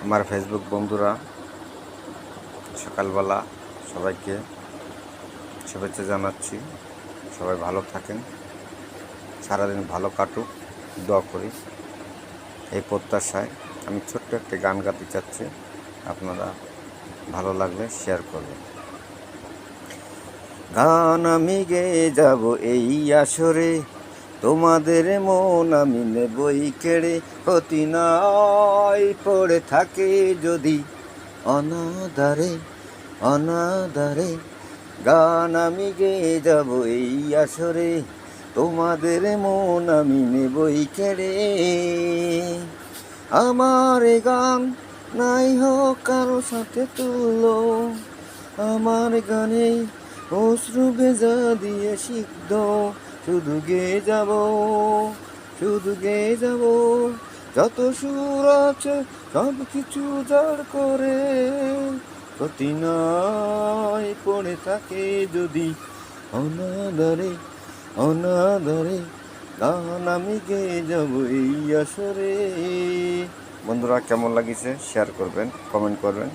আমার ফেসবুক বন্ধুরা সকালবেলা সবাইকে শুভেচ্ছা জানাচ্ছি। সবাই ভালো থাকেন, সারাদিন ভালো কাটুক, দোয়া করি। এই প্রত্যাশায় আমি ছোট্ট একটি গান গাইতে চাচ্ছি, আপনারা ভালো লাগলে শেয়ার করবেন। গান আমি গেয়ে যাব এই আসরে, তোমাদের মন আমি নেবই কেড়ে। অতি নয় পড়ে থাকে যদি অনাদারে অনাদারে, গান আমি গেয়ে যাব এই আসরে, তোমাদের মন আমি নেবই কেড়ে। আমার এ গান নাই হোক কারো সাথে তুলো, আমার গানে অশ্রু ভেজা দিয়ে সিদ্ধ, শুধু গেয়ে যাব, শুধু গেয়ে যাব। যত সুর আছে সব কিছু জড় করে, ক্ষতি নয় পড়ে থাকে যদি অনাদরে অনাদরে, গান আমি গেয়ে যাব এই আসরে। বন্ধুরা, কেমন লাগিছে শেয়ার করবেন, কমেন্ট করবেন।